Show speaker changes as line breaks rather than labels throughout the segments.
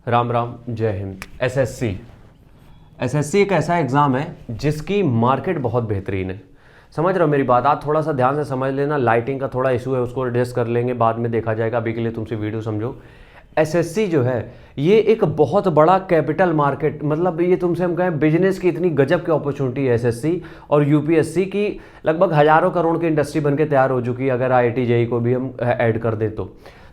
राम राम, जय हिंद। एसएससी एक ऐसा एग्ज़ाम है जिसकी मार्केट बहुत बेहतरीन है। समझ रहे हो मेरी बात? आप थोड़ा सा ध्यान से समझ लेना। लाइटिंग का थोड़ा इशू है, उसको एडजस्ट कर लेंगे, बाद में देखा जाएगा। अभी के लिए तुमसे वीडियो समझो। एसएससी जो है ये एक बहुत बड़ा कैपिटल मार्केट, मतलब ये तुमसे हम कहें बिजनेस की इतनी गजब की अपॉर्चुनिटी है एसएससी और यूपीएससी की। लगभग हज़ारों करोड़ की इंडस्ट्री बनके तैयार हो चुकी है, अगर आईआईटी जेईई को भी हम ऐड कर दें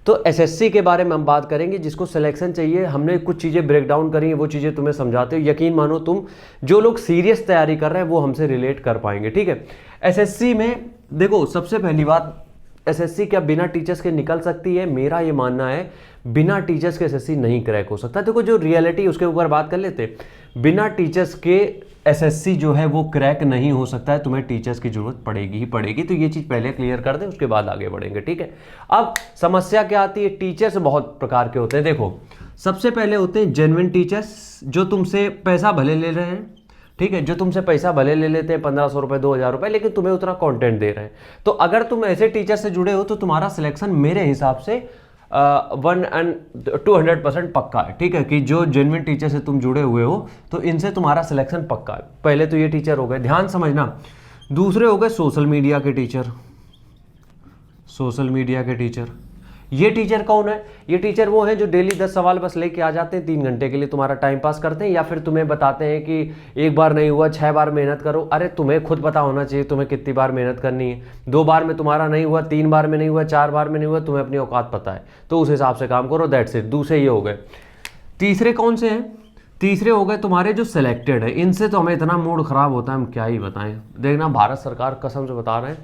तो एसएससी के बारे में हम बात करेंगे। जिसको सिलेक्शन चाहिए, हमने कुछ चीज़ें ब्रेक डाउन करी हैं, वो चीज़ें तुम्हें समझाते हो। यकीन मानो तुम जो लोग सीरियस तैयारी कर रहे हैं वो हमसे रिलेट कर पाएंगे, ठीक है। एसएससी में देखो, सबसे पहली बात, एसएससी क्या बिना टीचर्स के निकल सकती है? मेरा ये मानना है बिना टीचर्स के एसएससी नहीं क्रैक हो सकता। देखो जो रियलिटी उसके ऊपर बात कर लेते, बिना टीचर्स के एसएससी जो है वो क्रैक नहीं हो सकता है। तुम्हें टीचर्स की जरूरत पड़ेगी ही पड़ेगी। तो ये चीज़ पहले क्लियर कर दें, उसके बाद आगे बढ़ेंगे, ठीक है। अब समस्या क्या आती है? टीचर्स बहुत प्रकार के होते हैं। देखो, सबसे पहले होते हैं जेन्युइन टीचर्स, जो तुमसे पैसा भले ले रहे हैं, ठीक है, जो तुमसे पैसा भले ले लेते हैं 1500 रुपये 2000 रुपये, लेकिन तुम्हें उतना कंटेंट दे रहे हैं। तो अगर तुम ऐसे टीचर से जुड़े हो तो तुम्हारा सिलेक्शन मेरे हिसाब से 200% पक्का है, ठीक है। कि जो जेन्युइन टीचर से तुम जुड़े हुए हो तो इनसे तुम्हारा सिलेक्शन पक्का है। पहले तो ये टीचर हो गए, ध्यान समझना। दूसरे हो गए सोशल मीडिया के टीचर। सोशल मीडिया के टीचर, ये टीचर कौन है? ये टीचर वो हैं जो डेली 10 सवाल बस लेके आ जाते हैं, 3 घंटे के लिए तुम्हारा टाइम पास करते हैं, या फिर तुम्हें बताते हैं कि एक बार नहीं हुआ 6 बार मेहनत करो। अरे तुम्हें खुद पता होना चाहिए तुम्हें कितनी बार मेहनत करनी है। 2 बार में तुम्हारा नहीं हुआ, 3 बार में नहीं हुआ, 4 बार में नहीं हुआ, तुम्हें अपनी औकात पता है, तो उस हिसाब से काम करो, दैट्स इट। दूसरे ये हो गए। तीसरे कौन से हैं? तीसरे हो गए तुम्हारे जो सिलेक्टेड है। इनसे तो हमें इतना मूड खराब होता है, हम क्या ही बताएं। देखना, भारत सरकार कसम से बता रहे हैं,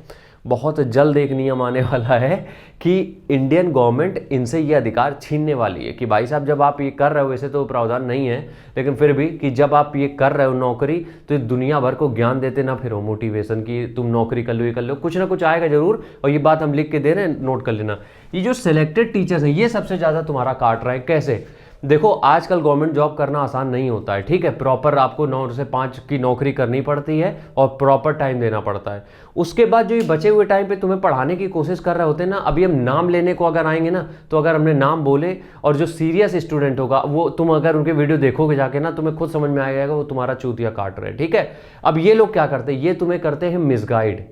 बहुत जल्द एक नियम आने वाला है कि इंडियन गवर्नमेंट इनसे ये अधिकार छीनने वाली है कि भाई साहब जब आप ये कर रहे हो, वैसे तो प्रावधान नहीं है लेकिन फिर भी, कि जब आप ये कर रहे हो नौकरी, तो ये दुनिया भर को ज्ञान देते ना फिर हो मोटिवेशन की तुम नौकरी कर लो, ये कर लो, कुछ ना कुछ आएगा जरूर। और ये बात हम लिख के दे रहे हैं, नोट कर लेना। ये जो सिलेक्टेड टीचर्स हैं ये सबसे ज़्यादा तुम्हारा काट रहे हैं। कैसे? देखो, आजकल गवर्नमेंट जॉब करना आसान नहीं होता है, ठीक है। प्रॉपर आपको 9 से 5 की नौकरी करनी पड़ती है और प्रॉपर टाइम देना पड़ता है। उसके बाद जो ये बचे हुए टाइम पे तुम्हें पढ़ाने की कोशिश कर रहे होते हैं ना, अभी हम नाम लेने को अगर आएंगे ना, तो अगर हमने नाम बोले और जो सीरियस स्टूडेंट होगा वो, तुम अगर उनके वीडियो देखोगे जाके ना, तुम्हें खुद समझ में आ जाएगा वो तुम्हारा चूतिया काट रहे हैं, ठीक है। अब ये लोग क्या करते हैं? ये तुम्हें करते हैं मिसगाइड।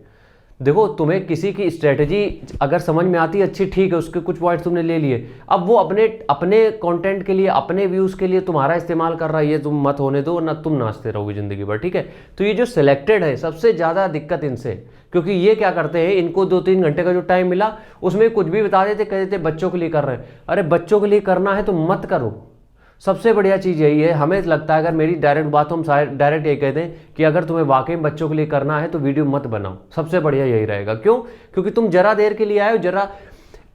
देखो, तुम्हें किसी की स्ट्रेटजी अगर समझ में आती है अच्छी, ठीक है, उसके कुछ पॉइंट्स तुमने ले लिए, अब वो अपने अपने कंटेंट के लिए, अपने व्यूज़ के लिए तुम्हारा इस्तेमाल कर रहा है, ये तुम मत होने दो, ना तुम नाचते रहोगे ज़िंदगी भर, ठीक है। तो ये जो सिलेक्टेड है, सबसे ज़्यादा दिक्कत इनसे, क्योंकि ये क्या करते हैं, इनको 2-3 घंटे का जो टाइम मिला उसमें कुछ भी बता देते, कह देते बच्चों के लिए कर रहे हैं। अरे बच्चों के लिए करना है तो मत करो। सबसे बढ़िया चीज़ यही है, हमें लगता है, अगर मेरी डायरेक्ट बात हम डायरेक्ट ये कह दें कि अगर तुम्हें वाकई में बच्चों के लिए करना है तो वीडियो मत बनाओ, सबसे बढ़िया यही रहेगा। क्यों? क्योंकि तुम जरा देर के लिए आए हो, जरा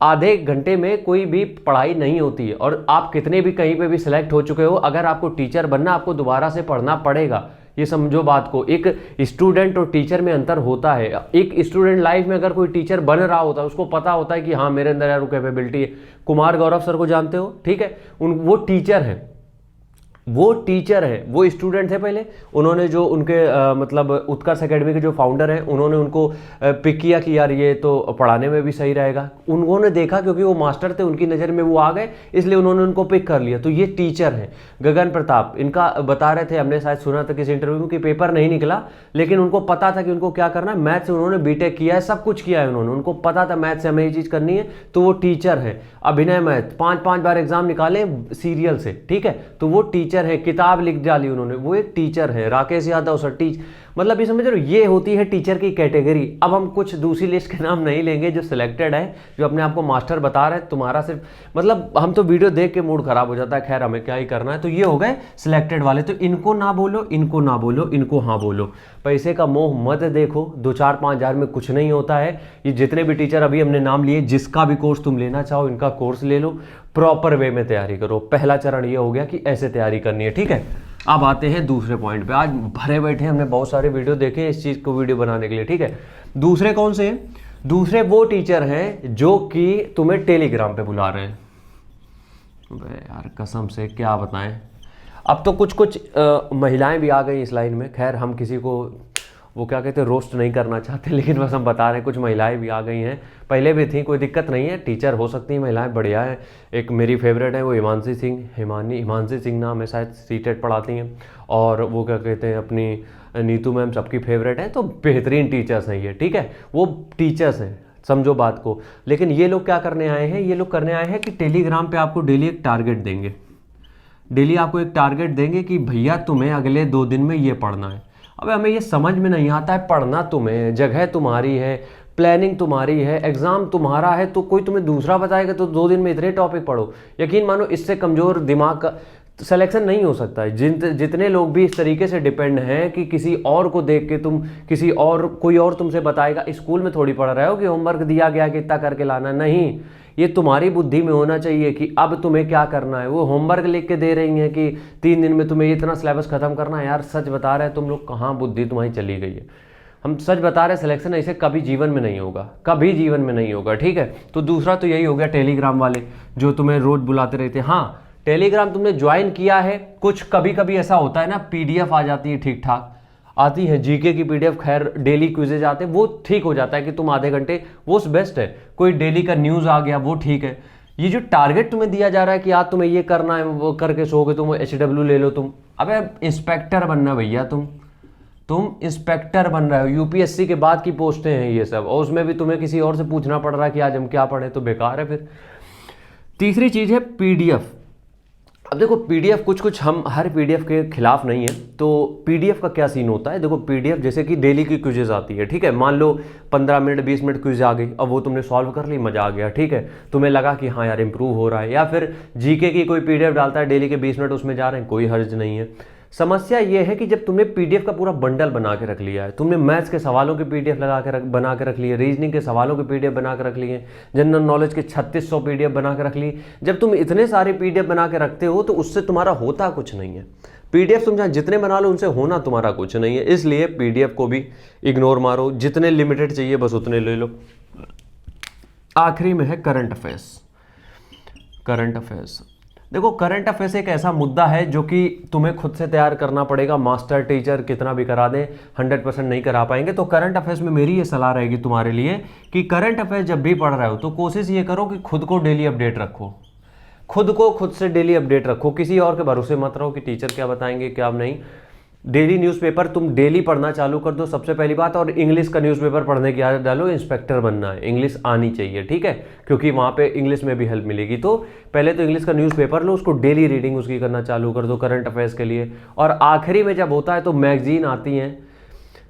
आधे घंटे में कोई भी पढ़ाई नहीं होती है। और आप कितने भी कहीं पे भी सिलेक्ट हो चुके हो, अगर आपको टीचर बनना, आपको दोबारा से पढ़ना पड़ेगा। ये समझो बात को, एक स्टूडेंट और टीचर में अंतर होता है। एक स्टूडेंट लाइफ में अगर कोई टीचर बन रहा होता है, उसको पता होता है कि हाँ मेरे अंदर यार वो कैपेबिलिटी है। कुमार गौरव सर को जानते हो, ठीक है, वो टीचर हैं, वो टीचर है, वो स्टूडेंट थे पहले। उन्होंने जो उनके मतलब उत्कर्ष एकेडमी के जो फाउंडर हैं, उन्होंने उनको पिक किया कि यार ये तो पढ़ाने में भी सही रहेगा। उन्होंने देखा, क्योंकि वो मास्टर थे, उनकी नज़र में वो आ गए, इसलिए उन्होंने उनको पिक कर लिया। तो ये टीचर हैं। गगन प्रताप, इनका बता रहे थे, हमने शायद सुना था किसी इंटरव्यू में कि पेपर नहीं निकला, लेकिन उनको पता था कि उनको क्या करना है। मैथ से उन्होंने बीटेक किया है, सब कुछ किया है उन्होंने, उनको पता था मैथ से हमें ये चीज़ करनी है, तो वो टीचर है। अभिनय मैथ 5-5 बार एग्जाम निकाले सीरियल से, ठीक है, तो वो टीचर है। किताब लिख डाली उन्होंने, वो एक टीचर है। राकेश यादव सर, मतलब ये समझ रहे हो, ये होती है टीचर की कैटेगरी। अब हम कुछ दूसरी लिस्ट के नाम नहीं लेंगे जो सिलेक्टेड है, जो अपने आप को मास्टर बता रहे हैं। तुम्हारा सिर्फ मतलब हम तो वीडियो देख के मूड खराब हो जाता है, खैर हमें क्या ही करना है। तो ये हो गए सिलेक्टेड वाले। तो इनको ना बोलो, इनको ना बोलो, इनको हाँ बोलो। पैसे का मोह मत देखो, 2-4-5 हज़ार में कुछ नहीं होता है। ये जितने भी टीचर अभी हमने नाम लिए, जिसका भी कोर्स तुम लेना चाहो, इनका कोर्स ले लो, प्रॉपर वे में तैयारी करो। पहला चरण ये हो गया कि ऐसे तैयारी करनी है, ठीक है। अब आते हैं दूसरे पॉइंट पे। आज भरे बैठे हमने बहुत सारे वीडियो देखे इस चीज़ को वीडियो बनाने के लिए, ठीक है। दूसरे कौन से हैं? दूसरे वो टीचर हैं जो कि तुम्हें टेलीग्राम पे बुला रहे हैं। यार कसम से क्या बताएं, अब तो कुछ महिलाएं भी आ गई इस लाइन में। खैर हम किसी को वो क्या कहते हैं, रोस्ट नहीं करना चाहते, लेकिन बस हम बता रहे हैं। कुछ महिलाएं भी आ गई हैं, पहले भी थी, कोई दिक्कत नहीं है, टीचर हो सकती हैं महिलाएं, बढ़िया है। एक मेरी फेवरेट है वो हिमांशी सिंह नाम है, शायद सीटेट पढ़ाती हैं। और वो क्या कहते हैं अपनी नीतू मैम सबकी फेवरेट है, तो बेहतरीन टीचर्स हैं ये, ठीक है, वो टीचर्स हैं, समझो बात को। लेकिन ये लोग क्या करने आए हैं, ये लोग करने आए हैं कि टेलीग्राम पे आपको डेली एक टारगेट देंगे, डेली आपको एक टारगेट देंगे कि भैया तुम्हें अगले 2 दिन में ये पढ़ना है। अब हमें ये समझ में नहीं आता है, पढ़ना तुम्हें, जगह तुम्हारी है, प्लानिंग तुम्हारी है, एग्जाम तुम्हारा है, तो कोई तुम्हें दूसरा बताएगा तो 2 दिन में इतने टॉपिक पढ़ो। यकीन मानो इससे कमज़ोर दिमाग का सिलेक्शन नहीं हो सकता है। जितने लोग भी इस तरीके से डिपेंड हैं कि किसी और को देख के तुम किसी और कोई और तुमसे बताएगा, स्कूल में थोड़ी पढ़ रहे हो कि होमवर्क दिया गया कि इतना करके लाना, नहीं, ये तुम्हारी बुद्धि में होना चाहिए कि अब तुम्हें क्या करना है। वो होमवर्क लिख के दे रही हैं कि 3 दिन में तुम्हें इतना सिलेबस खत्म करना है। यार सच बता रहे हैं तुम लोग, कहाँ बुद्धि तुम्हारी चली गई है। हम सच बता रहे हैं, सिलेक्शन ऐसे कभी जीवन में नहीं होगा, कभी जीवन में नहीं होगा, ठीक है। तो दूसरा तो यही हो गया, टेलीग्राम वाले जो तुम्हें रोज बुलाते रहते हैं। हाँ, टेलीग्राम तुमने ज्वाइन किया है, कुछ कभी कभी ऐसा होता है ना, पीडीएफ आ जाती है, ठीक ठाक आती है, जीके की पीडीएफ, खैर डेली क्विजेज आते हैं, वो ठीक हो जाता है कि तुम आधे घंटे, वो बेस्ट है। कोई डेली का न्यूज़ आ गया, वो ठीक है। ये जो टारगेट तुम्हें दिया जा रहा है कि आज तुम्हें ये करना है, वो करके सोगे तुम, HW ले लो तुम, अबे इंस्पेक्टर बनना भैया, तुम इंस्पेक्टर बन रहे हो, यूपीएससी के बाद की पोस्टें हैं ये सब, और उसमें भी तुम्हें किसी और से पूछना पड़ रहा है कि आज हम क्या पढ़ें, तो बेकार है फिर। तीसरी चीज़ है पीडीएफ। अब देखो पीडीएफ, कुछ हम हर पीडीएफ के खिलाफ नहीं है। तो पीडीएफ का क्या सीन होता है, देखो पीडीएफ जैसे कि डेली की क्विजेज आती है, ठीक है, मान लो 15 मिनट 20 मिनट क्विज आ गई, अब वो तुमने सॉल्व कर ली, मजा आ गया, ठीक है, तुम्हें लगा कि हाँ यार इंप्रूव हो रहा है। या फिर जीके की कोई पीडीएफ डालता है डेली के 20 मिनट उसमें जा रहे हैं, कोई हर्ज नहीं है। समस्या ये है कि जब तुमने पीडीएफ का पूरा बंडल बना के रख लिया है, तुमने मैथ्स के सवालों के पीडीएफ बना के रख लिए, रीजनिंग के सवालों के पीडीएफ बना के रख लिए, जनरल नॉलेज के 3600 पीडीएफ बना के रख ली। जब तुम इतने सारे पीडीएफ बना के रखते हो तो उससे तुम्हारा होता कुछ नहीं है। पीडीएफ तुम जहाँ जितने बना लो उनसे होना तुम्हारा कुछ नहीं है, इसलिए पीडीएफ को भी इग्नोर मारो, जितने लिमिटेड चाहिए बस उतने ले लो। आखिरी में है करंट अफेयर्स। देखो करंट अफेयर्स एक ऐसा मुद्दा है जो कि तुम्हें खुद से तैयार करना पड़ेगा, मास्टर टीचर कितना भी करा दें 100% नहीं करा पाएंगे। तो करंट अफेयर्स में मेरी ये सलाह रहेगी तुम्हारे लिए कि करंट अफेयर्स जब भी पढ़ रहे हो तो कोशिश ये करो कि खुद को डेली अपडेट रखो, खुद से डेली अपडेट रखो, किसी और के भरोसे मत रहो कि टीचर क्या बताएंगे क्या नहीं। डेली न्यूज़पेपर तुम डेली पढ़ना चालू कर दो, सबसे पहली बात। और इंग्लिश का न्यूज़पेपर पढ़ने की आदत डालो, इंस्पेक्टर बनना है, इंग्लिश आनी चाहिए, ठीक है, क्योंकि वहाँ पे इंग्लिश में भी हेल्प मिलेगी। तो पहले तो इंग्लिश का न्यूज़पेपर लो, उसको डेली रीडिंग उसकी करना चालू कर दो करंट अफेयर्स के लिए। और आखिरी में जब होता है तो मैगजीन आती हैं।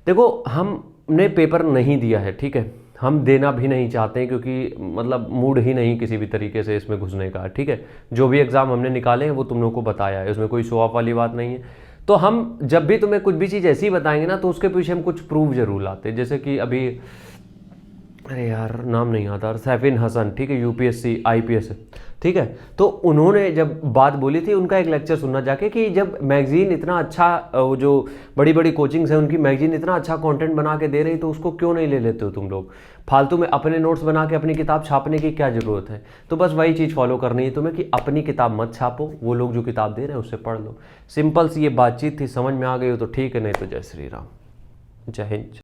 देखो हमने पेपर नहीं दिया है, ठीक है, हम देना भी नहीं चाहते हैं, क्योंकि मतलब मूड ही नहीं किसी भी तरीके से इसमें घुसने का, ठीक है। जो भी एग्ज़ाम हमने निकाले हैं वो तुम लोगों को बताया है, उसमें कोई शो ऑफ वाली बात नहीं है। तो हम जब भी तुम्हें कुछ भी चीज़ ऐसी बताएंगे ना तो उसके पीछे हम कुछ प्रूफ जरूर लाते हैं। जैसे कि अभी, अरे यार नाम नहीं आता, सैफिन हसन, ठीक है, यूपीएससी IPS, ठीक है, तो उन्होंने जब बात बोली थी, उनका एक लेक्चर सुनना जाके कि जब मैगजीन इतना अच्छा, वो जो बड़ी बड़ी कोचिंग्स हैं उनकी मैगजीन इतना अच्छा कंटेंट बना के दे रही, तो उसको क्यों नहीं ले लेते हो तुम लोग। फालतू में अपने नोट्स बना के अपनी किताब छापने की क्या ज़रूरत है। तो बस वही चीज़ फॉलो करनी है तुम्हें कि अपनी किताब मत छापो, वो लोग जो किताब दे रहे हैं उससे पढ़ लो। सिंपल सी ये बातचीत थी, समझ में आ गई हो तो ठीक है, नहीं तो जय श्री राम, जय हिंद।